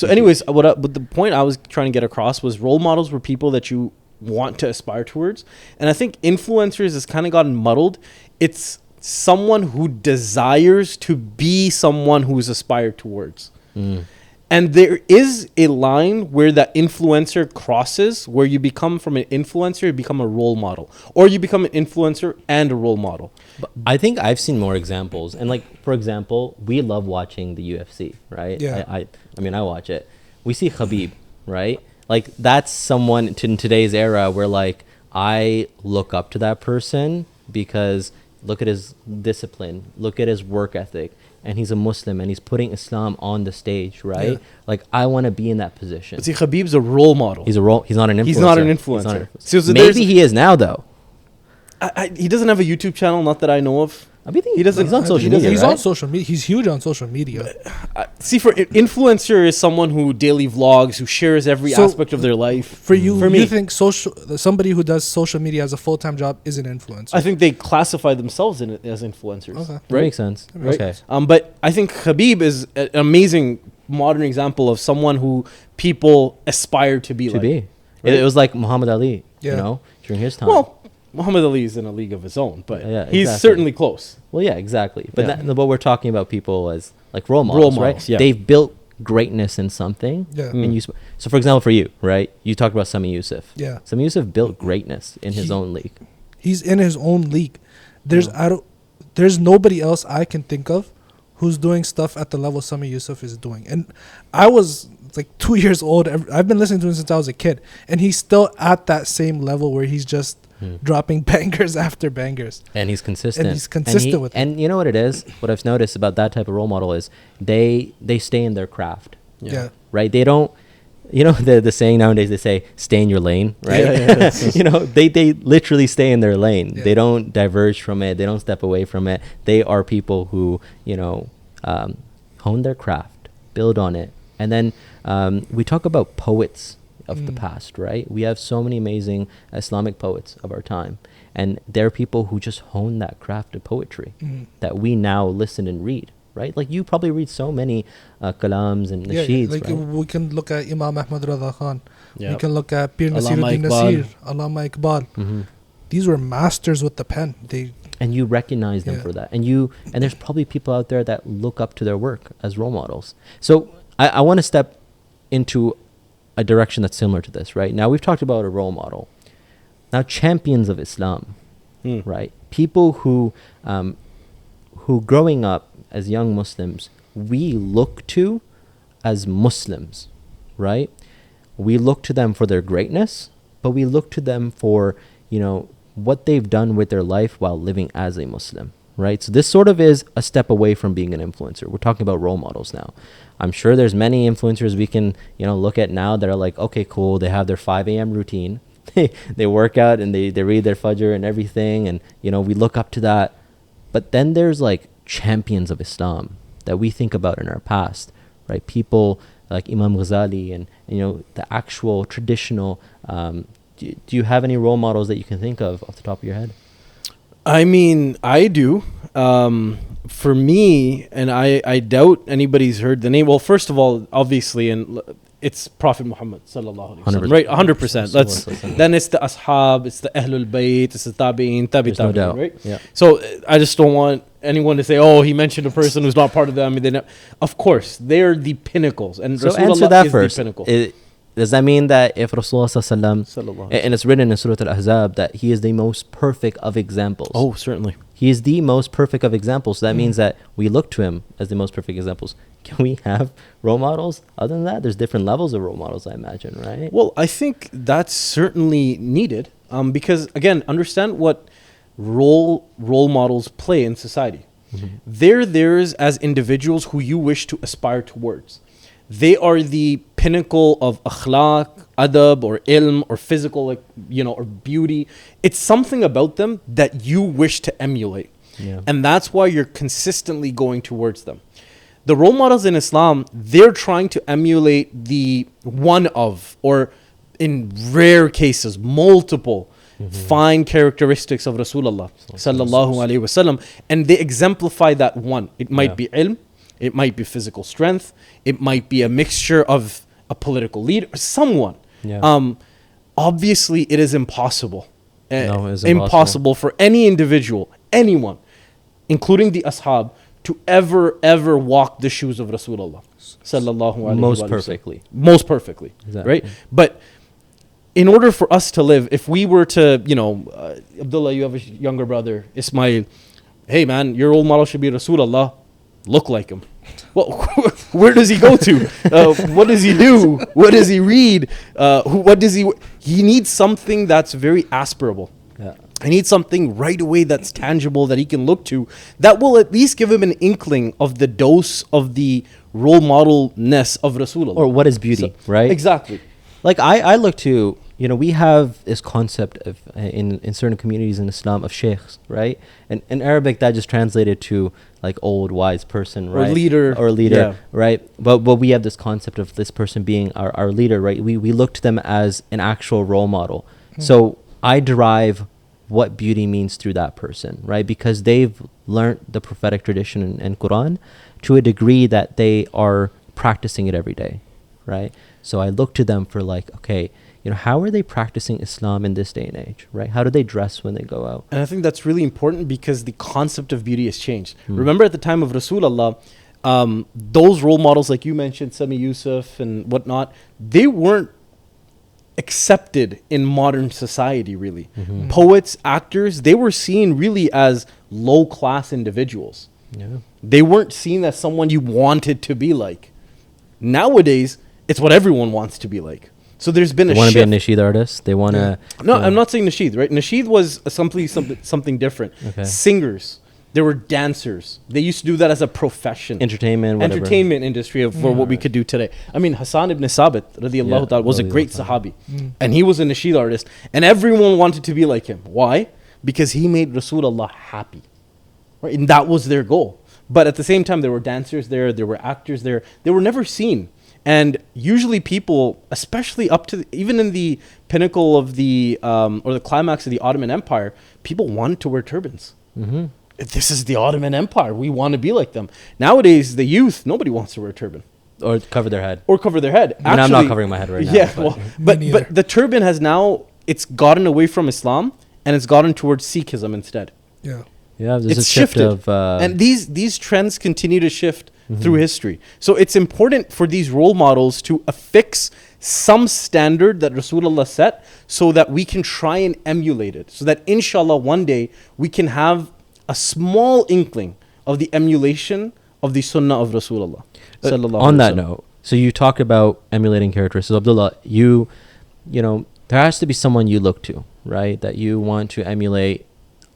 So anyways, but the point I was trying to get across was role models were people that you want to aspire towards. And I think influencers has kind of gotten muddled. It's someone who desires to be someone who is aspired towards. And there is a line where that influencer crosses, where you become from an influencer, you become a role model, or you become an influencer and a role model. But I think I've seen more examples. And like, for example, we love watching the UFC, right? Yeah. I mean, I watch it. We see Khabib, right? Like, that's someone in today's era where like I look up to that person because look at his discipline, look at his work ethic. And he's a Muslim and he's putting Islam on the stage, right? Yeah. Like, I want to be in that position. But see, Khabib's a role model. He's not an influencer. He's not an influencer. So maybe he is now, though. He doesn't have a YouTube channel, not that I know of. I mean, he's on social media. He's on social media. He's huge on social media. See, for influencer is someone who daily vlogs, who shares every aspect of their life. For me, you think somebody who does social media as a full-time job is an influencer? I think they classify themselves in it as influencers. Okay, right? That makes sense. Right? Okay. But I think Khabib is an amazing modern example of someone who people aspire to be like. Right? It was like Muhammad Ali, you know, during his time. Well, Muhammad Ali is in a league of his own, but he's exactly. certainly close. Well, yeah, exactly. But but we're talking about people as like role models, right? Yeah. They've built greatness in something. Yeah. And so, for example, for you, right? You talked about Sami Yusuf. Yeah. Sami Yusuf built greatness in his own league. He's in his own league. There's nobody else I can think of who's doing stuff at the level Sami Yusuf is doing. And I was like 2 years old. I've been listening to him since I was a kid, and he's still at that same level where he's just dropping bangers after bangers. And he's consistent. With it. And you know what it is? What I've noticed about that type of role model is they stay in their craft. Yeah. Right? They don't, you know, the saying nowadays, they say, stay in your lane, right? Yeah. You know, they literally stay in their lane. Yeah. They don't diverge from it. They don't step away from it. They are people who, you know, hone their craft, build on it. And then we talk about poets of the past, right? We have so many amazing Islamic poets of our time. And they're people who just hone that craft of poetry that we now listen and read, right? Like, you probably read so many kalams and nasheeds, like right? we can look at Imam Ahmad Rada Khan. Yeah. We can look at Pir Nasiruddin Nasir, Allama Iqbal. These were masters with the pen. And you recognize them for that. And there's probably people out there that look up to their work as role models. So I want to step into a direction that's similar to this, right? Now, we've talked about a role model. Now, champions of Islam, right? People who growing up as young Muslims, we look to as Muslims, right? We look to them for their greatness, but we look to them for, you know, what they've done with their life while living as a Muslim, right? So this sort of is a step away from being an influencer. We're talking about role models now. I'm sure there's many influencers we can, you know, look at now that are like, okay, cool. They have their 5 a.m. routine. They work out and they read their fajr and everything. And, you know, we look up to that. But then there's like champions of Islam that we think about in our past, right? People like Imam Ghazali and you know, the actual traditional. Do you have any role models that you can think of off the top of your head? I mean, I do. For me, and I doubt anybody's heard the name. Well, first of all, obviously, and it's Prophet Muhammad sallallahu alaihi wasallam, right? 100%. Then it's the ashab, it's the Ahlul Bayt, it's the tabi'in, no doubt, right? Yeah. So I just don't want anyone to say, oh, he mentioned a person who's not part of them. Of course, they're the pinnacles, and so Rasulullah answer that is first. The pinnacle. Does that mean that if Rasulullah sallallahu, and it's written in Surah Al-Ahzab that he is the most perfect of examples? Oh, certainly. He is the most perfect of examples. So that means that we look to him as the most perfect examples. Can we have role models other than that? There's different levels of role models, I imagine, right? Well, I think that's certainly needed because, again, understand what role models play in society. They're theirs as individuals who you wish to aspire towards. They are the pinnacle of akhlaq, adab, or ilm, or physical, like, you know, or beauty. It's something about them that you wish to emulate. Yeah. And that's why you're consistently going towards them. The role models in Islam, they're trying to emulate the one of, or in rare cases, multiple fine characteristics of Rasulullah sallallahu alaihi wasallam, and they exemplify that one. It might be ilm, It might be physical strength. It might be a mixture of a political leader, someone. Yeah. Obviously, it is impossible. No, it is Impossible for any individual, anyone, including the ashab, to ever walk the shoes of Rasulullah sallallahu alaihi Most wasallam. perfectly. Most perfectly, Exactly. right? But in order for us to live, if we were to, Abdullah, you have a younger brother, Ismail, hey man, your role model should be Rasulullah, look like him. Well, where does he go to? What does he do? What does he read? He needs something that's very aspirable. Yeah. I need something right away that's tangible that he can look to that will at least give him an inkling of the dose of the role model-ness of Rasulullah. Or what is beauty, right? Exactly. Like I look to, we have this concept of in certain communities in Islam of sheikhs, right? And in Arabic that just translated to like old wise person, right? Or leader, yeah. right? But we have this concept of this person being our leader, right? We look to them as an actual role model. So I derive what beauty means through that person, right? Because they've learnt the prophetic tradition and Quran to a degree that they are practicing it every day, right? So I look to them for like, okay, how are they practicing Islam in this day and age, right? How do they dress when they go out? And I think that's really important because the concept of beauty has changed. Remember at the time of Rasulullah, those role models like you mentioned, Sami Yusuf and whatnot, they weren't accepted in modern society, really. Poets, actors, they were seen really as low-class individuals. Yeah. They weren't seen as someone you wanted to be like. Nowadays, it's what everyone wants to be like. So there's been They a want shift. to be a nasheed artist. They want to. No, I'm not saying nasheed, right? Nasheed was something different. Okay. Singers, there were dancers. They used to do that as a profession. Entertainment, whatever. Entertainment industry for what we could do today. I mean, Hassan ibn Sabit, radiyallahu ta'ala, was a radiyallahu great ta'ala. sahabi. And he was a nasheed artist. And everyone wanted to be like him. Why? Because he made Rasulullah happy. Right? And that was their goal. But at the same time, there were dancers there. There were actors there. They were never seen. And usually people, especially up to even in the pinnacle of the or the climax of the Ottoman Empire, people wanted to wear turbans. This is the Ottoman Empire. We want to be like them. Nowadays, the youth, nobody wants to wear a turban. Or cover their head. Or cover their head. I mean, I'm not covering my head right now. Yeah, but the turban has now, it's gotten away from Islam and it's gotten towards Sikhism instead. Yeah. Yeah, there's It's a shift shifted. of... And these trends continue to shift through history. So it's important for these role models to affix some standard that Rasulullah set so that we can try and emulate it. So that inshallah one day we can have a small inkling of the emulation of the sunnah of Rasulullah. On that note, so you talked about emulating characteristics. Abdullah, you know, there has to be someone you look to, right? That you want to emulate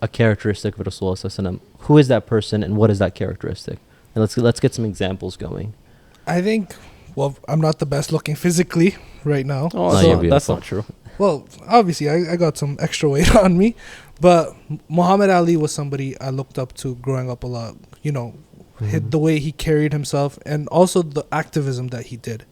a characteristic of Rasulullah sallallahu alaihi wasallam. Who is that person and what is that characteristic? And let's get some examples going. I think, well, I'm not the best looking physically right now. Oh, No, so you're that's beautiful. not true. Well, obviously, I got some extra weight on me, but Muhammad Ali was somebody I looked up to growing up a lot. You know, the way he carried himself and also the activism that he did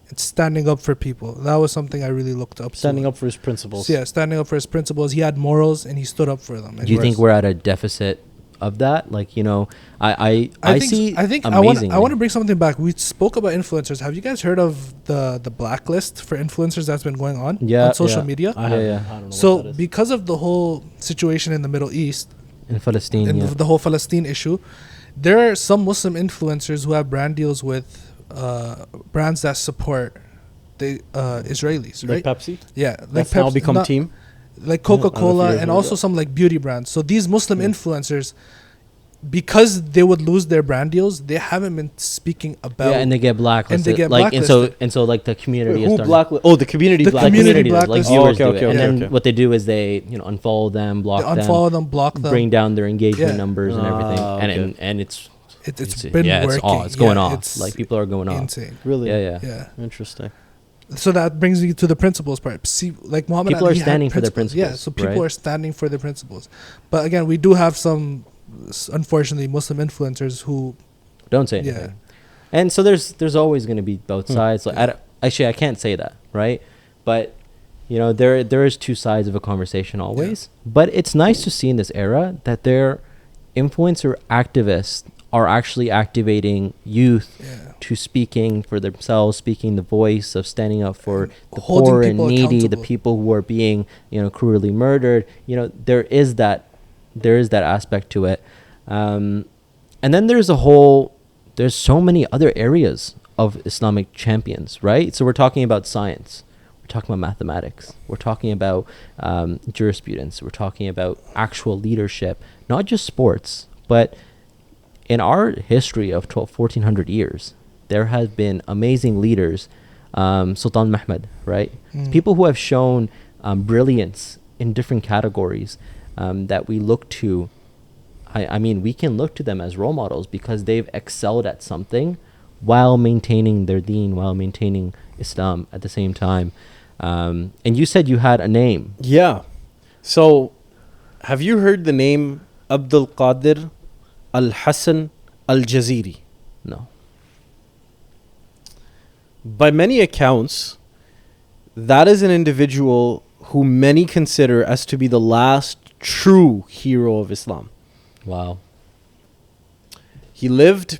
and standing up for people. That was something I really looked up to. Standing up for his principles. So, yeah, standing up for his principles. He had morals and he stood up for them. Do you think we're at a deficit of that? Like, you know, I think I want to bring something back. We spoke about influencers. Have you guys heard of the blacklist for influencers that's been going on social media? I don't know So what that is. because of the whole situation in the Middle East in Palestine, and the whole Palestine issue, there are some Muslim influencers who have brand deals with brands that support the Israelis, Like right? Pepsi? Yeah, like That's now Pepsi- become not- team? like I don't know if Coca-Cola you've and heard also that. some like beauty brands. So these Muslim influencers, because they would lose their brand deals, they haven't been speaking about. and they get blacklisted. And they get like blacklisted. and so like the community is Who starting. blacklist? Oh, the community The blacklist. community Like blacklist. viewers Oh, okay, do it. okay, And then okay. what they do is they, unfollow them, block they them, unfollow them, block them. bring down their engagement Yeah. numbers and everything. Okay. And it's It's been working. it's going Yeah, off. it's Like people are going off. insane. Really? Yeah. Yeah. Interesting. So that brings me to the principles part. See, like Muhammad People Ali are had standing for their Yeah, principles, so people right? are standing for their principles. But again, we do have some, unfortunately, Muslim influencers who. Don't say Yeah. anything. And so there's always going to be both sides. Like actually, I can't say that, right? But there is two sides of a conversation always. But it's nice to see in this era that there are influencer activists are actually activating youth Yeah. to speaking for themselves, speaking the voice of standing up for And the holding poor and people needy, the accountable. people who are being, cruelly murdered. There is that aspect to it. And then there's so many other areas of Islamic champions, right? So we're talking about science. We're talking about mathematics. We're talking about jurisprudence. We're talking about actual leadership, not just sports, but in our history of 1400 years, there have been amazing leaders, Sultan Mehmed, right? People who have shown brilliance in different categories that we look to. I mean, we can look to them as role models because they've excelled at something while maintaining their deen, while maintaining Islam at the same time. And you said you had a name. Yeah. So, have you heard the name el-Kader al-Hassan al-Jaziri? No. By many accounts, that is an individual who many consider as to be the last true hero of Islam. Wow. He lived,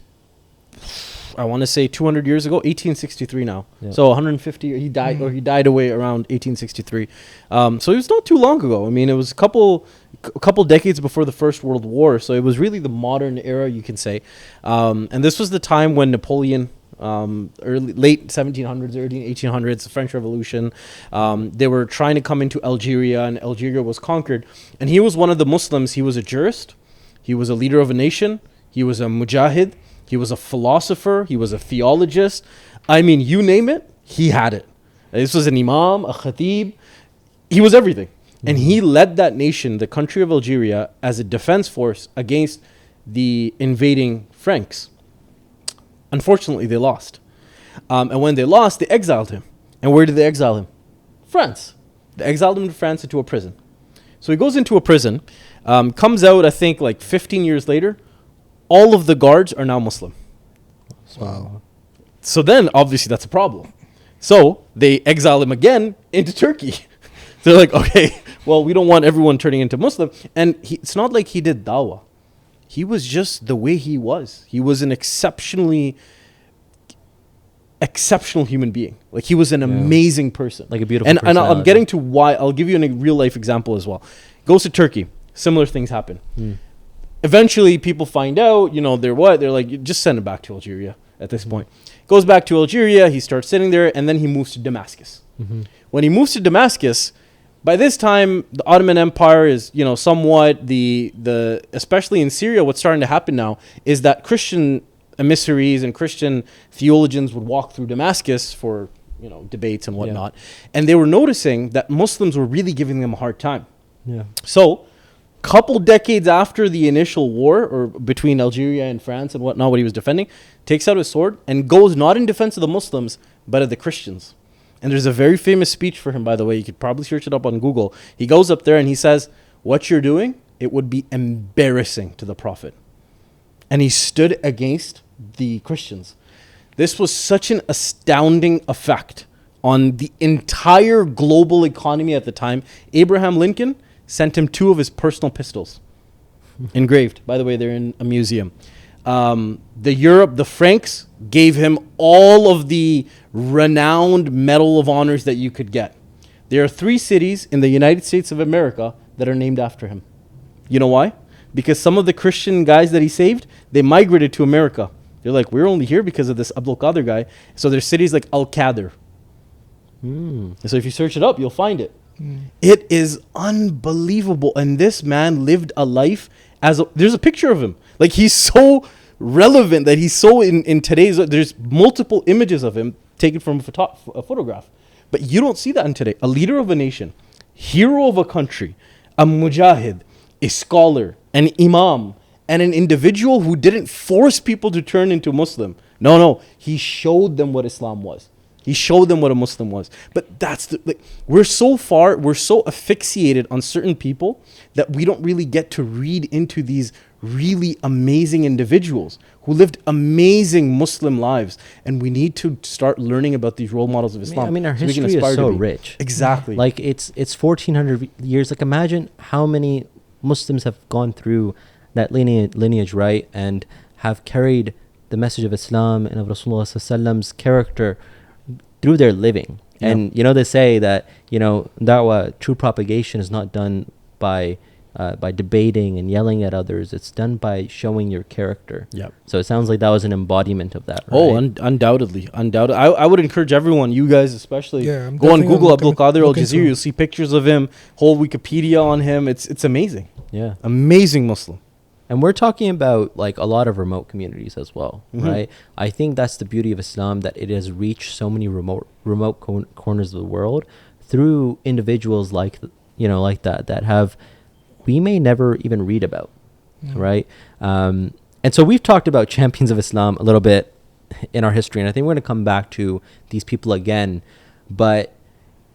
I want to say 200 years ago, 1863 now. Yeah. So 150, he died away around 1863. So it was not too long ago. I mean, it was a couple decades before the First World War. So it was really the modern era, you can say. And this was the time when Napoleon, late 1700s, early 1800s, the French Revolution, they were trying to come into Algeria, and Algeria was conquered. And he was one of the Muslims. He was a jurist. He was a leader of a nation. He was a mujahid. He was a philosopher. He was a theologist. I mean, you name it, he had it. This was an imam, a khatib. He was everything. And he led that nation, the country of Algeria, as a defense force against the invading Franks. Unfortunately, they lost. And when they lost, they exiled him. And where did they exile him? France. They exiled him to France into a prison. So he goes into a prison, comes out, I think, like 15 years later. All of the guards are now Muslim. Wow. So then, obviously, that's a problem. So they exile him again into Turkey. They're like, okay, well, we don't want everyone turning into Muslim. And it's not like he did dawah. He was just the way he was. He was an exceptional human being. Like, he was an amazing person. Like a beautiful And I'm personality. getting to why. I'll give you a real life example as well. Goes to Turkey. Similar things happen. Eventually, people find out, they're like, just send him back to Algeria at this point. Goes back to Algeria. He starts sitting there, and then he moves to Damascus. When he moves to Damascus, by this time, the Ottoman Empire is, somewhat especially in Syria, what's starting to happen now is that Christian emissaries and Christian theologians would walk through Damascus for, debates and whatnot. And they were noticing that Muslims were really giving them a hard time. Yeah. So, couple decades after the initial war, or between Algeria and France and whatnot, what he was defending, takes out his sword and goes not in defense of the Muslims, but of the Christians. And there's a very famous speech for him, by the way. You could probably search it up on Google. He goes up there and he says, what you're doing, it would be embarrassing to the Prophet. And he stood against the Christians. This was such an astounding effect on the entire global economy at the time. Abraham Lincoln sent him 2 of his personal pistols, engraved. By the way, they're in a museum. The Franks gave him all of the renowned Medal of Honors that you could get. There are 3 cities in the United States of America that are named after him. You know why? Because some of the Christian guys that he saved, they migrated to America. They're like, we're only here because of this el-Kader guy. So there's cities like el-Kader. So if you search it up, you'll find it. It is unbelievable. And this man lived a life there's a picture of him. Like, he's so relevant that he's so in today's, there's multiple images of him taken from a photograph. But you don't see that in today. A leader of a nation, hero of a country, a mujahid, a scholar, an imam, and an individual who didn't force people to turn into Muslim. No. He showed them what Islam was. He showed them what a Muslim was. But we're so asphyxiated on certain people that we don't really get to read into these really amazing individuals who lived amazing Muslim lives. And we need to start learning about these role models of Islam. I mean, our so we can history is aspire so to be. rich. Exactly. Like, it's 1400 years. Like, imagine how many Muslims have gone through that lineage, right? And have carried the message of Islam and of Rasulullah's character through their living. Yeah. And they say that da'wah, true propagation, is not done by debating and yelling at others. It's done by showing your character. Yeah. So it sounds like that was an embodiment of that. Right? Oh, undoubtedly. I would encourage everyone, you guys especially, Yeah, go on I'm Google definitely Abdul Qadir looking al-Jazir. into You'll see pictures of him, whole Wikipedia on him. It's amazing. Yeah. Amazing Muslim. And we're talking about like a lot of remote communities as well, Mhm. right? I think that's the beauty of Islam, that it has reached so many remote corners of the world through individuals like that have, we may never even read about, right? And so we've talked about champions of Islam a little bit in our history, and I think we're going to come back to these people again. But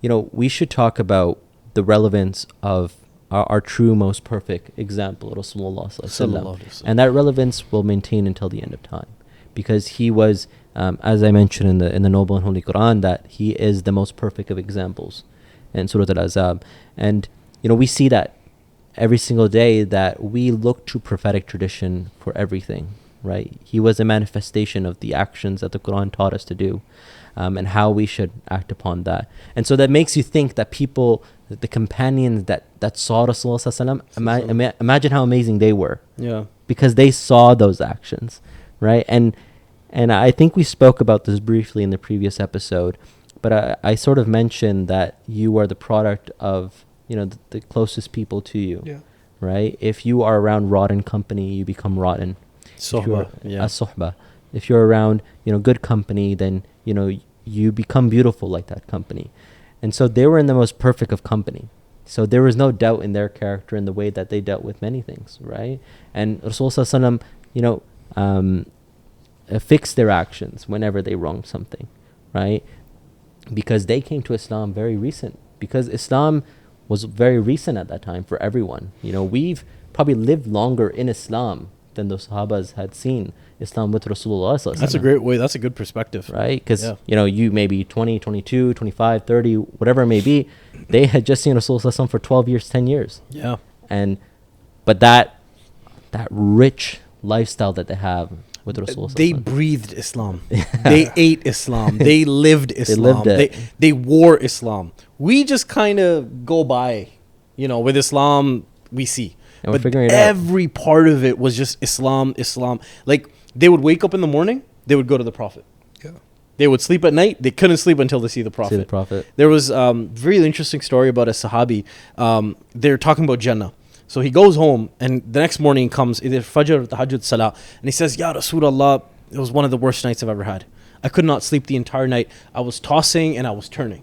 we should talk about the relevance of our true, most perfect example, Rasulullah sallallahu alaihi wasallam. And that relevance will maintain until the end of time, because he was, as I mentioned in the Noble and Holy Quran, that he is the most perfect of examples in Surah Al-Azab. And we see that every single day, that we look to prophetic tradition for everything, right? He was a manifestation of the actions that the Quran taught us to do, and how we should act upon that. And so that makes you think that people, the companions that saw Rasulullah sallallahu alaihi wasallam, imagine how amazing they were. Yeah. Because they saw those actions, right? And I think we spoke about this briefly in the previous episode, but I sort of mentioned that you are the product of the closest people to you. Yeah. Right? If you are around rotten company, you become rotten. Sohbah. Yeah. As-sohbah. If you're around good company, then you become beautiful like that company. And so they were in the most perfect of company. So there was no doubt in their character and the way that they dealt with many things, right? And Rasulullah sallallahu alaihi wasallam, fixed their actions whenever they wronged something, right? Because they came to Islam very recent. Because Islam was very recent at that time for everyone. We've probably lived longer in Islam than the Sahabas had seen Islam with Rasulullah sallallahu alaihi wasallam. That's a great way. That's a good perspective. Right? Because, you may be 20, 22, 25, 30, whatever it may be. They had just seen Rasulullah sallallahu alaihi wasallam for 12 years, 10 years. Yeah. But that rich lifestyle that they have with Rasulullah, they breathed Islam. They ate Islam. They lived Islam. They wore Islam. We just kind of go by, with Islam we see. And we're but figuring it out. Every part of it was just Islam. Like, they would wake up in the morning, they would go to the Prophet. Yeah. They would sleep at night. They couldn't sleep until they see the Prophet. There was a very interesting story about a Sahabi. They're talking about Jannah. So he goes home, and the next morning comes either Fajr or Tahajjud Salah, and he says, Ya Rasulullah, it was one of the worst nights I've ever had. I could not sleep the entire night. I was tossing and I was turning.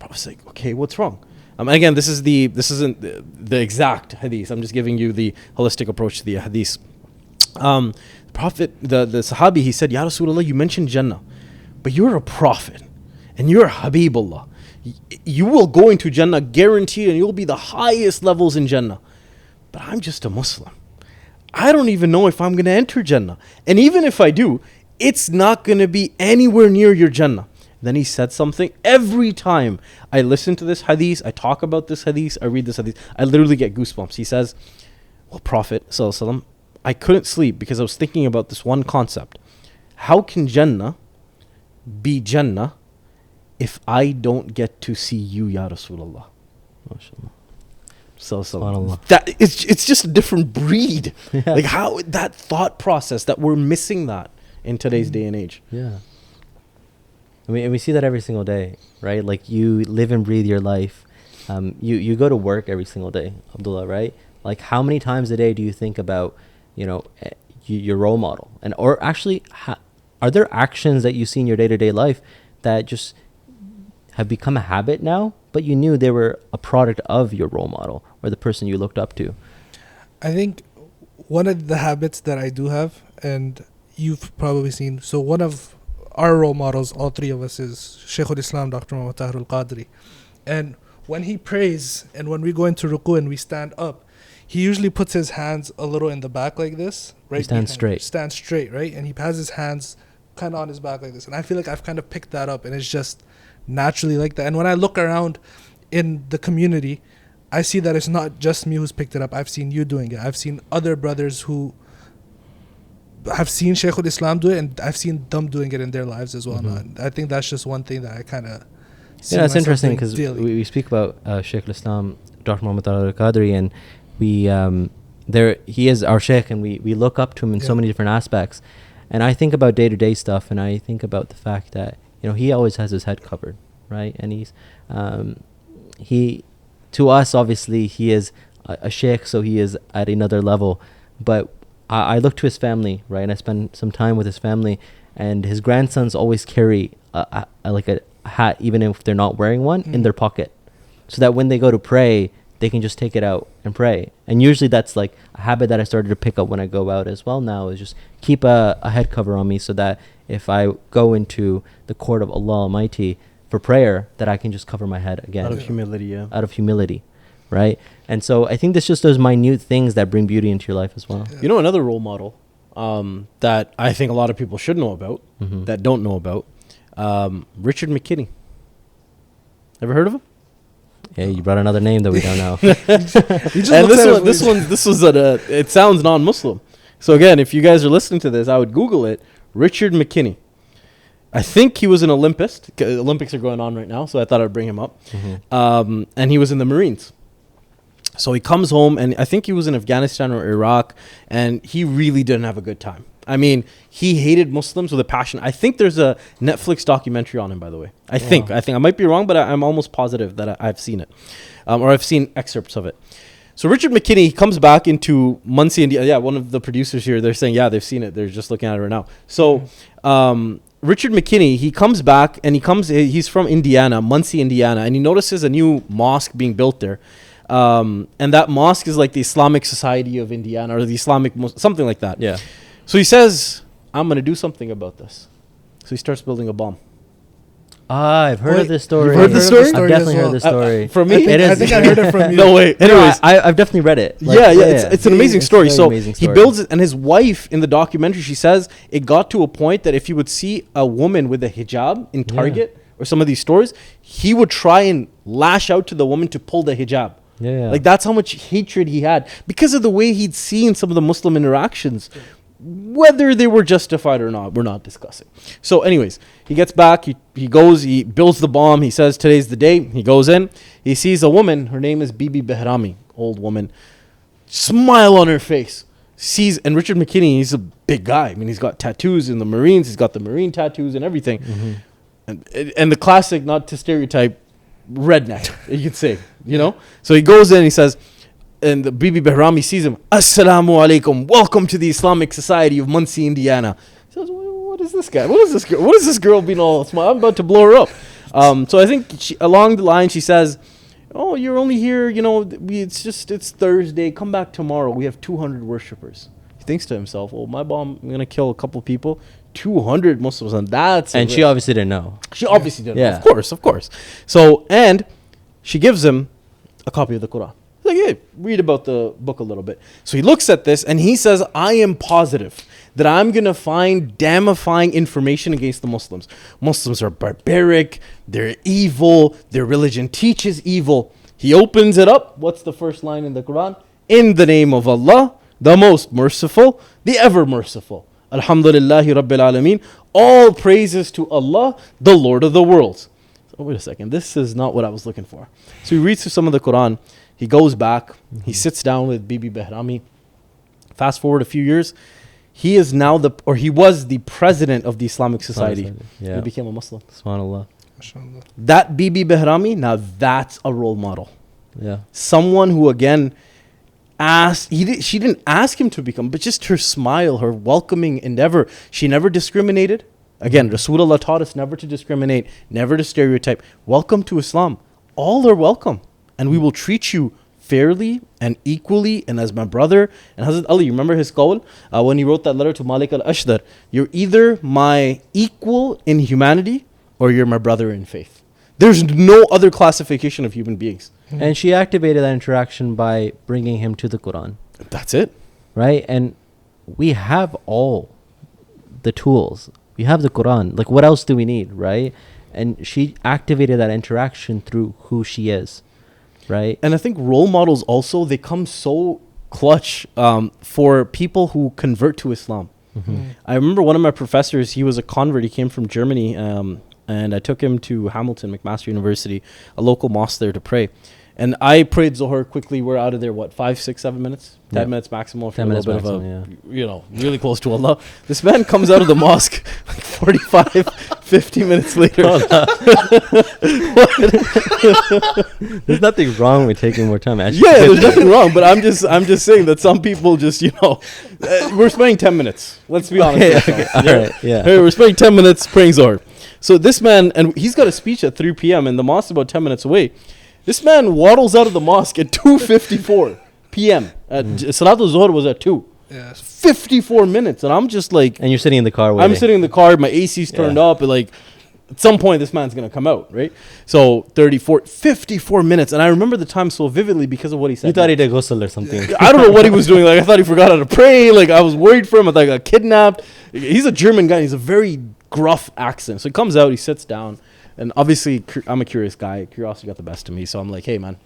Prophet's like, okay, what's wrong? Again, this isn't the exact hadith. I'm just giving you the holistic approach to the hadith. Prophet, the Sahabi, he said, Ya Rasulullah, you mentioned Jannah, but you're a prophet and you're Habibullah. You will go into Jannah guaranteed, and you'll be the highest levels in Jannah. But I'm just a Muslim. I don't even know if I'm going to enter Jannah. And even if I do, it's not going to be anywhere near your Jannah. Then he said something. Every time I listen to this hadith, I talk about this hadith, I read this hadith, I literally get goosebumps. He says, well, Prophet sallallahu alaihi wasallam, I couldn't sleep because I was thinking about this one concept. How can Jannah be Jannah if I don't get to see you, Ya Rasulullah? MashaAllah. So that it's just a different breed. Yeah. Like, how that thought process, that we're missing that in today's day and age. Yeah. And we see that every single day, right? Like, you live and breathe your life. You go to work every single day, Abdullah, right? Like, how many times a day do you think about, your role model? And or actually, are there actions that you see in your day-to-day life that just have become a habit now, but you knew they were a product of your role model or the person you looked up to? I think one of the habits that I do have, and you've probably seen, so one of our role models, all three of us, is Shaykh al-Islam, Dr. Muhammad Tahir al-Qadri. And when he prays and when we go into ruku and we stand up, he usually puts his hands a little in the back like this, right? Stands straight, right? And he has his hands kind of on his back like this. And I feel like I've kind of picked that up, and it's just naturally like that. And when I look around in the community, I see that it's not just me who's picked it up. I've seen you doing it. I've seen other brothers who have seen Shaykh al-Islam do it, and I've seen them doing it in their lives as well. Mhm. I think that's just one thing that I kind of Yeah, it's interesting because we speak about Shaykh al-Islam, Dr. Muhammad al-Qadri, and we he is our Shaykh, and we look up to him in so many different aspects. And I think about day-to-day stuff, and I think about the fact that, you know, he always has his head covered, right? And he to us, obviously, he is a Shaykh, so he is at another level. But I look to his family, right? And I spend some time with his family, and his grandsons always carry a hat, even if they're not wearing one, in their pocket, so that when they go to pray, they can just take it out and pray. And usually that's like a habit that I started to pick up when I go out as well now, is just keep a head cover on me, so that if I go into the court of Allah Almighty for prayer, that I can just cover my head again. Out of humility, yeah. Out of humility, right? And so I think that's just those minute things that bring beauty into your life as well. You know, another role model that I think a lot of people should know about, that don't know about, Richard McKinney. Ever heard of him? Yeah, you brought another name that we don't know. This was it sounds non-Muslim. So again, if you guys are listening to this, I would Google it. Richard McKinney. I think he was an Olympist. Olympics are going on right now, so I thought I'd bring him up. And he was in the Marines. So he comes home, and I think he was in Afghanistan or Iraq, and he really didn't have a good time. I mean, he hated Muslims with a passion. I think there's a Netflix documentary on him, by the way. I think I might be wrong, but I'm almost positive that I've seen it, or I've seen excerpts of it. So Richard McKinney, he comes back into Muncie, India. Yeah, one of the producers here, they're saying, yeah, they've seen it. They're just looking at it right now. So Richard McKinney, he comes back, and he's from Indiana, Muncie, Indiana, and he notices a new mosque being built there. And that mosque is like the Islamic Society of Indiana, or the Islamic, something like that. Yeah. So he says, I'm going to do something about this. So he starts building a bomb. I've heard of this story. You've heard the story? I've definitely heard this story. For me? I think I heard it from you. No way. Anyways. I've definitely read it. It's an amazing story. So amazing story. He builds it, and his wife in the documentary, she says it got to a point that if he would see a woman with a hijab in Target or some of these stores, he would try and lash out to the woman to pull the hijab. Yeah. Like, that's how much hatred he had because of the way he'd seen some of the Muslim interactions. Whether they were justified or not, we're not discussing. So anyways, he gets back, he goes, he builds the bomb, he says today's the day. He goes in, he sees a woman, her name is Bibi Behrami, old woman, smile on her face. And Richard McKinney, he's a big guy. I mean, he's got tattoos in the Marines, he's got the Marine tattoos and everything. And the classic, not to stereotype, redneck, you could say, you know? So he goes in, he says, and the Bibi Behrami sees him, Assalamu alaikum, welcome to the Islamic Society of Muncie, Indiana. He says, what is this guy? What is this girl? What is this girl being all smart? I'm about to blow her up. So I think along the line, she says, oh, you're only here, you know, it's Thursday. Come back tomorrow. We have 200 worshippers. He thinks to himself, oh, my bomb, I'm going to kill a couple people. 200 Muslims, and she obviously didn't know. She obviously didn't know. Of course. So, and she gives him a copy of the Quran. Like, hey, read about the book a little bit. So he looks at this and he says, I am positive that I'm going to find damnifying information against the Muslims. Muslims are barbaric. They're evil. Their religion teaches evil. He opens it up. What's the first line in the Quran? In the name of Allah, the most merciful, the ever merciful. Alhamdulillahi Rabbil Alameen. All praises to Allah, the Lord of the worlds. So wait a second. This is not what I was looking for. So he reads through some of the Quran. He goes back, he sits down with Bibi Behrami. Fast forward a few years, he was the president of the Islamic Society. Yeah. He became a Muslim. Subhanallah. That Bibi Behrami, now that's a role model. Yeah. Someone who, again, she didn't ask him to become, but just her smile, her welcoming endeavor. She never discriminated. Again, Rasulullah taught us never to discriminate, never to stereotype. Welcome to Islam. All are welcome. And we will treat you fairly and equally and as my brother. And Hazrat Ali, you remember his qawl? When he wrote that letter to Malik al-Ashdar, you're either my equal in humanity or you're my brother in faith. There's no other classification of human beings. And she activated that interaction by bringing him to the Quran. That's it. Right? And we have all the tools. We have the Quran. Like, what else do we need, right? And she activated that interaction through who she is. Right. And I think role models also, they come so clutch for people who convert to Islam. I remember one of my professors, he was a convert. He came from Germany, and I took him to Hamilton, McMaster University, a local mosque there to pray. And I prayed Zohar quickly. We're out of there, 5, 6, 7 minutes? 10 minutes maximum. 10 minutes maximum, yeah. Really close to Allah. This man comes out of the mosque like 45, 50 minutes later. There's nothing wrong with taking more time. Actually. Yeah, there's nothing wrong. But I'm just saying that some people just, we're spending 10 minutes. Let's be honest. Okay, all right, yeah. Hey, we're spending 10 minutes praying Zohar. So this man, and he's got a speech at 3 p.m. and the mosque is about 10 minutes away. This man waddles out of the mosque at 2:54 p.m. Salatul Zuhr was at 2. Yeah. 54 minutes. And I'm just like... And you're sitting in the car I'm sitting in the car. My AC's turned up. And like, at some point, this man's going to come out, right? So 54 minutes. And I remember the time so vividly because of what he said. You thought he did ghusl or something. I don't know what he was doing. Like, I thought he forgot how to pray. Like, I was worried for him. I thought he got kidnapped. He's a German guy. He's a very gruff accent. So he comes out. He sits down. And obviously, I'm a curious guy. Curiosity got the best of me. So I'm like, hey, man.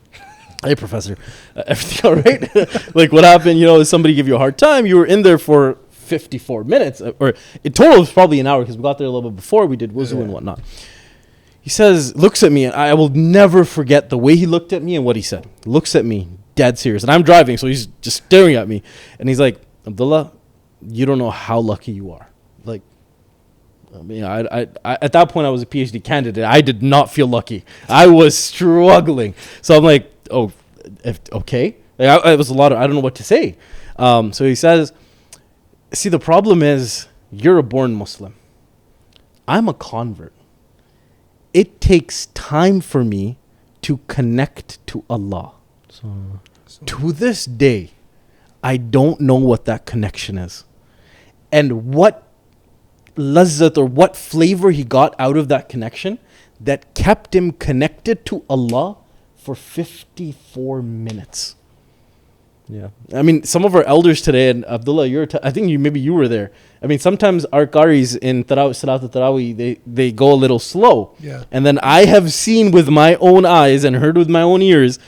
Hey, professor. Everything all right? Like, what happened? Did somebody give you a hard time? You were in there for 54 minutes. Or in total, it was probably an hour because we got there a little bit before. We did wuzu and whatnot. He says, looks at me. And I will never forget the way he looked at me and what he said. Looks at me, dead serious. And I'm driving, so he's just staring at me. And he's like, Abdullah, you don't know how lucky you are. Like, I mean, I at that point I was a PhD candidate. I did not feel lucky. I was struggling. So I'm like, okay. Like, it was a lot of, I don't know what to say. So he says, see, the problem is you're a born Muslim. I'm a convert. It takes time for me to connect to Allah. So to this day, I don't know what that connection is. And what lazzat or what flavor he got out of that connection that kept him connected to Allah for 54 minutes. Yeah. I mean, some of our elders today, and Abdullah, I think maybe you were there. I mean, sometimes our qaris in Salat al-Tarawih, they go a little slow. Yeah. And then I have seen with my own eyes and heard with my own ears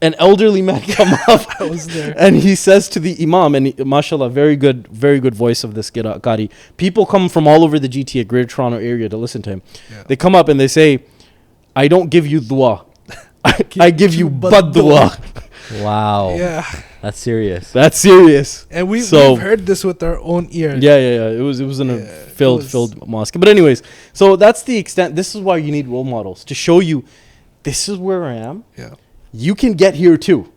an elderly man come up. I was there. And he says to the imam, and mashallah, very good voice of this qari. People come from all over the GTA, Greater Toronto area, to listen to him. Yeah. They come up and they say, I don't give you dua. I give you bad dua. Wow. Yeah. That's serious. That's serious. And we've heard this with our own ears. Yeah. It was in a filled mosque. But anyways, so that's the extent. This is why you need role models, to show you this is where I am. Yeah. You can get here too.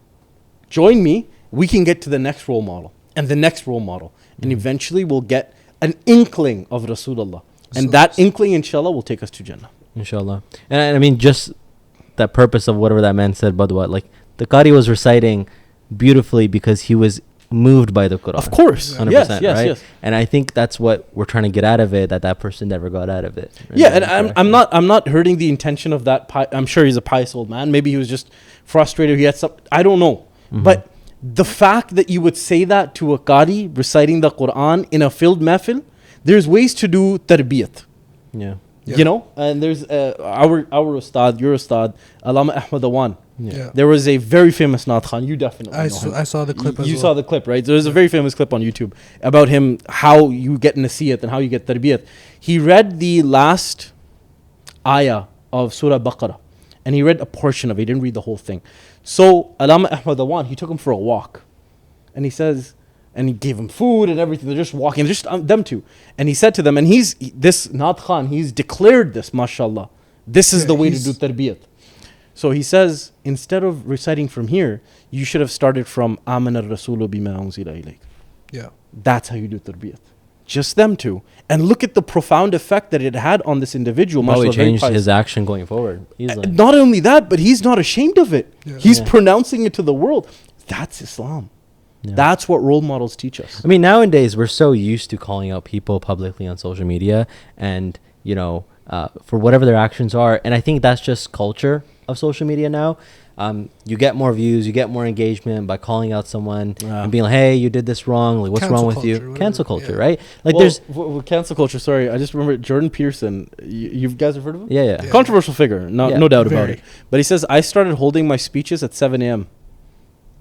Join me. We can get to the next role model and the next role model. And eventually we'll get an inkling of Rasulullah. And that inkling, inshallah, will take us to Jannah. Inshallah. And I mean, just that purpose of whatever that man said, Badwa, like the Qari was reciting beautifully because he was moved by the Quran. Of course. 100%, yes. And I think that's what we're trying to get out of it, that person never got out of it. Yeah, and I'm not hurting the intention of that. I'm sure he's a pious old man. Maybe he was just frustrated. He had some, I don't know. Mm-hmm. But the fact that you would say that to a Qari reciting the Quran in a filled mahfil, there's ways to do tarbiyat. Yeah. And there's our Ustad, your Ustad, Allama Ahmad Awan. Yeah. There was a very famous Naat Khan. You definitely know him. I saw the clip as well. You saw the clip, right? There's a very famous clip on YouTube about him, how you get nasiyat and how you get tarbiyat. He read the last ayah of Surah Baqarah, and he read a portion of it. He didn't read the whole thing. So Allama Ahmad Awan, he took him for a walk. And he says, and he gave him food and everything. They're just walking, just them two. And he said to them, and this Naat Khan, he's declared this, mashallah. This is the way to do tarbiyat. So he says, instead of reciting from here, you should have started from Amana Rasulu bima unzila ilayk. Yeah. That's how you do tarbiyat. Just them two. And look at the profound effect that it had on this individual. Probably changed his action going forward. Not only that, but he's not ashamed of it. Yeah. He's pronouncing it to the world. That's Islam. Yeah. That's what role models teach us. I mean, nowadays we're so used to calling out people publicly on social media and, for whatever their actions are. And I think that's just culture of social media now. You get more views, you get more engagement by calling out someone and being like, hey, you did this wrong. Like, what's wrong with you? Cancel culture, right? Like, there's cancel culture. Sorry, I just remember Jordan Peterson. You guys have heard of him? Yeah. Controversial figure, no doubt about it. But he says, I started holding my speeches at 7 a.m.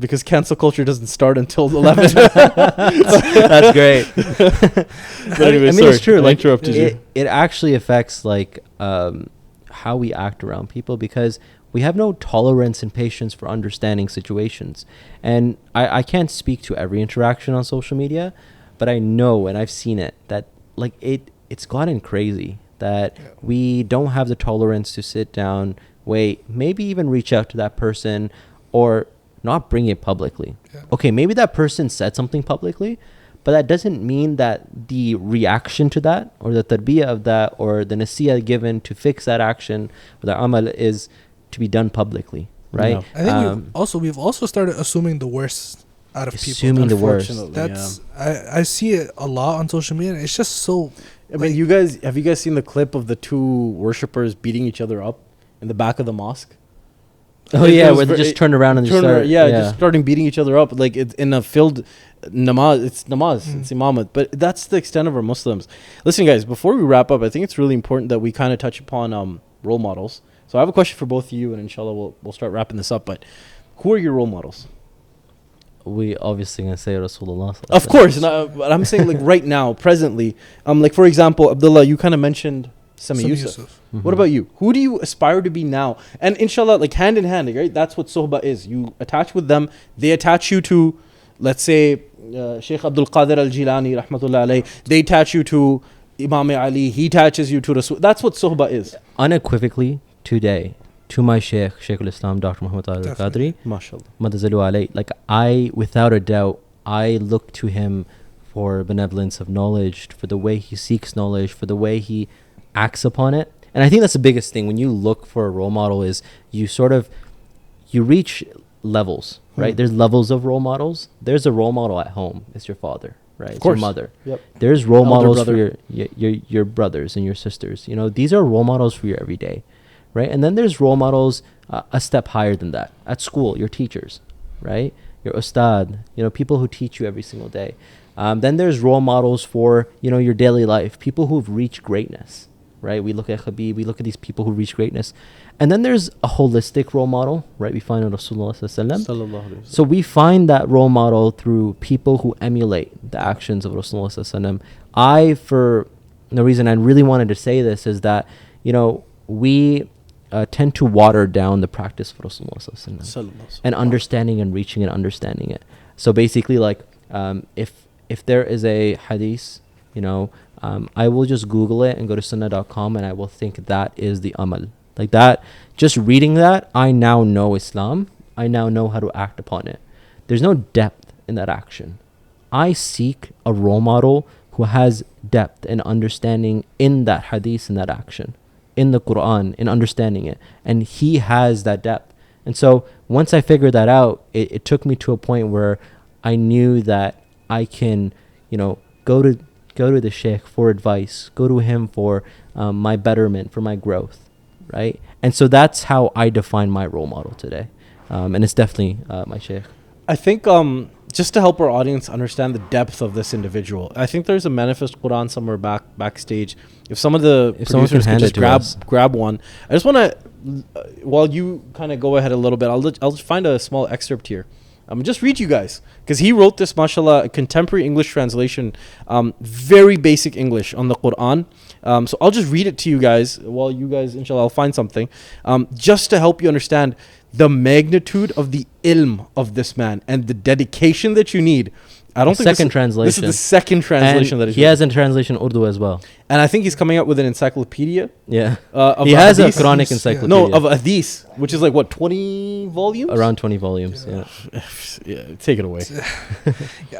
because cancel culture doesn't start until 11. That's great. But anyway, I mean, sorry, it's true. I Like interrupted you. it actually affects like how we act around people, because we have no tolerance and patience for understanding situations. And I can't speak to every interaction on social media, but I know, and I've seen it, that like it's gotten crazy, that we don't have the tolerance to sit down, wait, maybe even reach out to that person, or not bring it publicly. Yeah. Okay, maybe that person said something publicly, but that doesn't mean that the reaction to that, or the tarbiyah of that, or the nasiyah given to fix that action, or the amal, is to be done publicly, right? Yeah. I think we've also started assuming the worst out of people. Assuming the worst. Unfortunately, That's I see it a lot on social media. It's just so. I mean, have you guys seen the clip of the two worshippers beating each other up in the back of the mosque? Oh It yeah, was where they just turn around and just Turn start, around, just starting beating each other up, like it's in a filled namaz. It's namaz, it's imamat. But that's the extent of our Muslims. Listen, guys, before we wrap up, I think it's really important that we kind of touch upon role models. So I have a question for both of you, and inshallah we'll start wrapping this up. But who are your role models? We obviously gonna say Rasulullah. Of course, but I'm saying like right now, presently. Like for example, Abdullah, you kind of mentioned Sami Yusuf. What about you? Who do you aspire to be now? And inshallah, like hand in hand, right? That's what sohbah is. You attach with them. They attach you to, let's say, Sheikh el-Kader al-Jilani, rahmatullah alayh. They attach you to Imam Ali. He attaches you to Rasul. That's what sohbah is. Unequivocally, today, to my Sheikh al-Islam, Dr. Muhammad al-Qadri, MashaAllah. Madazalu alayh, like I, without a doubt, I look to him for benevolence of knowledge, for the way he seeks knowledge, for the way he acts upon it. And I think that's the biggest thing when you look for a role model, is you reach levels, right? There's levels of role models. There's a role model at home. It's your father, right? It's your mother. Yep. There's role Elder models brother. for your brothers and your sisters. You know, these are role models for your everyday, right? And then there's role models a step higher than that. At school, your teachers, right? Your ustad, people who teach you every single day. Then there's role models for, your daily life, people who've reached greatness, right? We look at Habib, we look at these people who reach greatness. And then there's a holistic role model, right? We find in Rasulullah sallallahu alaihi wasallam. So we find that role model through people who emulate the actions of Rasulullah sallallahu alaihi wasallam. For the reason I really wanted to say this is that, we tend to water down the practice of Rasulullah sallallahu alaihi wasallam and understanding and reaching and understanding it. So basically, like, if there is a hadith, I will just Google it and go to sunnah.com, and I will think that is the amal. Like that, just reading that, I now know Islam. I now know how to act upon it. There's no depth in that action. I seek a role model who has depth and understanding in that hadith, in that action, in the Quran, in understanding it. And he has that depth. And so once I figured that out, it took me to a point where I knew that I can, go to the sheikh for advice, go to him for my betterment, for my growth, right? And so that's how I define my role model today. And it's definitely my sheikh. I think just to help our audience understand the depth of this individual, I think there's a Manifest Quran somewhere backstage. If some of the producers could just grab one. I just want to, while you kind of go ahead a little bit, I'll just find a small excerpt here. Just read you guys, because he wrote this, mashallah, a contemporary English translation, very basic English on the Quran. So I'll just read it to you guys while you guys, inshallah, I'll find something, just to help you understand the magnitude of the ilm of this man and the dedication that you need. I don't think second translation. This is the second translation and he has a translation Urdu as well. And I think he's coming out with an encyclopedia. Yeah. He has a Quranic encyclopedia. No, of hadith, which is like what, 20 volumes? Around 20 volumes, yeah. Yeah, take it away.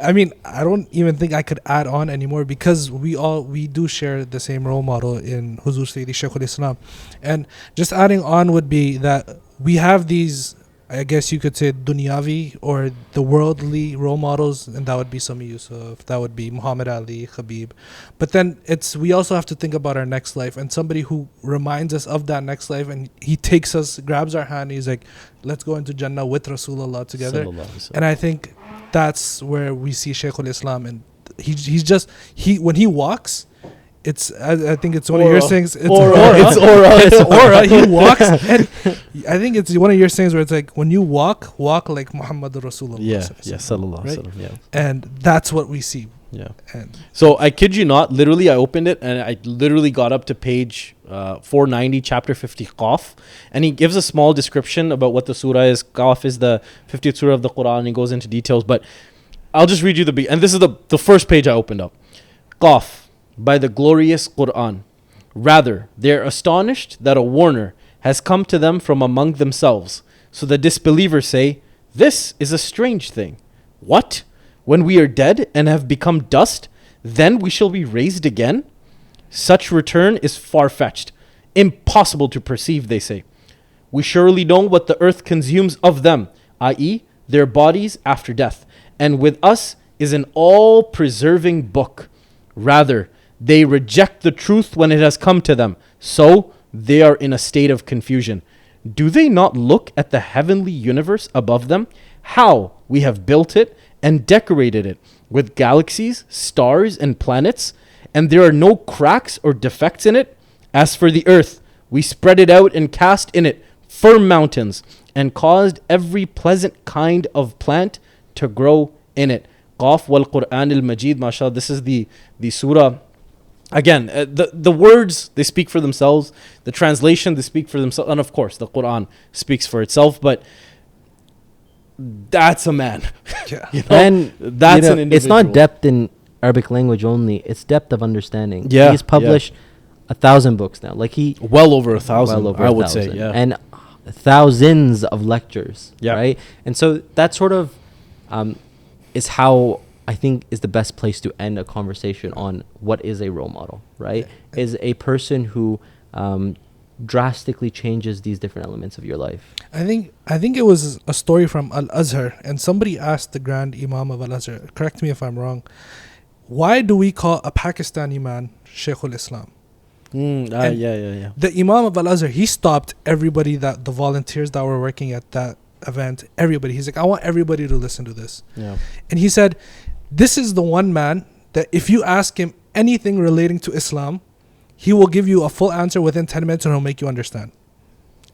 I mean, I don't even think I could add on anymore, because we do share the same role model in Huzur Sayyidi Shaykh al-Islam. And just adding on would be that we have these, I guess you could say, dunyavi or the worldly role models, and that would be Sami Yusuf, that would be Muhammad Ali, Habib. But then we also have to think about our next life, and somebody who reminds us of that next life, and he takes us, grabs our hand, and he's like, let's go into Jannah with Rasulullah together. And I think that's where we see Shaykh al-Islam, and when he walks, I think it's one of your sayings. It's Aura. aura. It's aura. It's aura. He walks, and I think it's one of your sayings where it's like when you walk like Muhammad Rasulullah. Yeah, sallallahu right? alaihi wasallam, yeah. And that's what we see. Yeah. And So I kid you not, literally I opened it and I literally got up to page 490, chapter 50, Qaf. And he gives a small description about what the surah is. Qaf is the 50th surah of the Quran. He goes into details, but I'll just read you and this is the first page I opened up. Qaf, by the glorious Quran. Rather, they're astonished that a warner has come to them from among themselves. So the disbelievers say, this is a strange thing. What? When we are dead and have become dust, then we shall be raised again? Such return is far-fetched, impossible to perceive, they say. We surely know what the earth consumes of them, i.e., their bodies after death, and with us is an all-preserving book. Rather, they reject the truth when it has come to them, so they are in a state of confusion. Do they not look at the heavenly universe above them? How we have built it and decorated it with galaxies, stars, and planets, and there are no cracks or defects in it? As for the earth, we spread it out and cast in it firm mountains, and caused every pleasant kind of plant to grow in it. Qaf wal Quran al-Majid, mashallah. This is the surah. Again, the words, they speak for themselves. The translation, they speak for themselves. And of course, the Quran speaks for itself. But that's a man. yeah. You know? And That's an individual. it's not depth in Arabic language only, it's depth of understanding. Yeah, He's published 1,000 books now. Like he well over 1,000, well over I would 1,000. say. Yeah. And thousands of lectures. Yeah. Right. And so that sort of is how I think is the best place to end a conversation on what is a role model, right? Is a person who drastically changes these different elements of your life. I think it was a story from Al-Azhar, and somebody asked the Grand Imam of Al-Azhar, correct me if I'm wrong, why do we call a Pakistani man Shaykhul Islam? Yeah. The Imam of Al-Azhar, he stopped everybody, that the volunteers that were working at that event, everybody. He's like, I want everybody to listen to this. Yeah. And he said, this is the one man that if you ask him anything relating to Islam, he will give you a full answer within 10 minutes and he'll make you understand.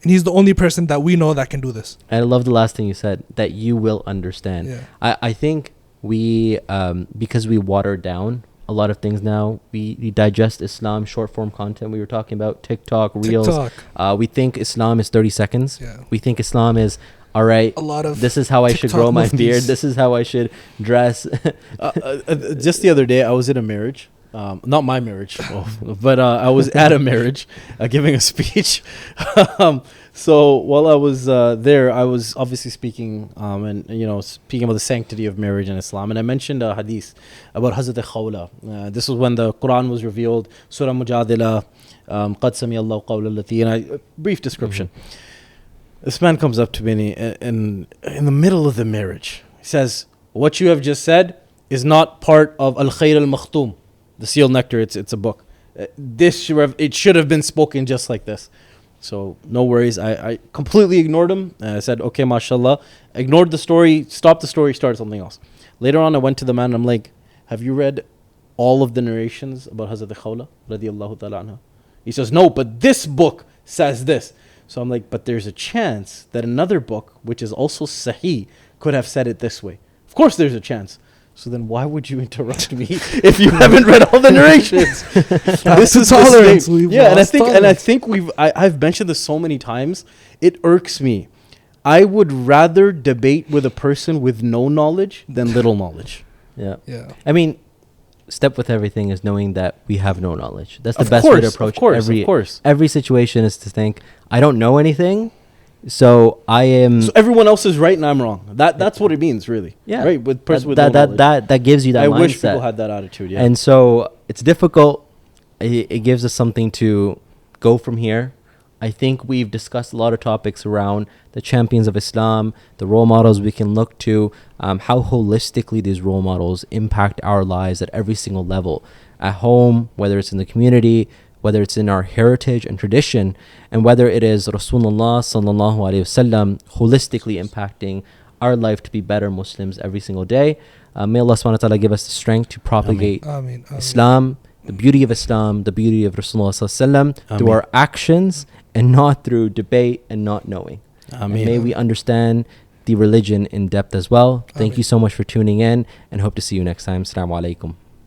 And he's the only person that we know that can do this. And I love the last thing you said, that you will understand. Yeah. I think we, because we water down a lot of things now, we digest Islam, short form content we were talking about, TikTok, Reels. We think Islam is 30 seconds. Yeah. We think Islam is, all right, A lot of this is how I should TikTok grow my muftis. beard. This is how I should dress. Just the other day, I was in a marriage. Not my marriage, but I was at a marriage giving a speech. So while I was there, I was obviously speaking and speaking about the sanctity of marriage in Islam. And I mentioned a hadith about Hazrat Khawla. This was when the Quran was revealed, Surah Mujadila, Qad Sami Allahu Qawla Allati, and a brief description. This man comes up to me in the middle of the marriage. He says, what you have just said is not part of Al-Khair al-Makhtum, the sealed nectar. It's a book. It should have been spoken just like this. So no worries. I completely ignored him. I said, okay, mashallah. Ignored the story, stopped the story, started something else. Later on, I went to the man and I'm like, have you read all of the narrations about Hazrat Khawla radiyallahu ta'ala anha? He says, no, but this book says this. So I'm like, but there's a chance that another book, which is also Sahih, could have said it this way. Of course there's a chance. So then why would you interrupt me if you haven't read all the narrations? This is tolerance. Yeah, and I think I've mentioned this so many times. It irks me. I would rather debate with a person with no knowledge than little knowledge. Yeah. Yeah. I mean, step with everything is knowing that we have no knowledge. That's the Of best way to course, approach of course. every situation, is to think, I don't know anything, so I am. So everyone else is right and I'm wrong. That's what it means, really. Yeah. Right. With person with no knowledge. that gives you that I mindset. wish people had that attitude. Yeah. And so it's difficult. It gives us something to go from here. I think we've discussed a lot of topics around the champions of Islam, the role models we can look to, how holistically these role models impact our lives at every single level. At home, whether it's in the community, whether it's in our heritage and tradition, and whether it is Rasulullah sallallahu alaihi wasallam holistically impacting our life to be better Muslims every single day. May Allah subhanahu wa ta'ala give us the strength to propagate Ameen. Islam the beauty of Islam, the beauty of Rasulullah sallallahu alaihi wasallam through Ameen. our actions and not through debate and not knowing. And Ameen. may we understand the religion in depth as well. Thank Ameen. you so much for tuning in and hope to see you next time. Assalamu alaikum.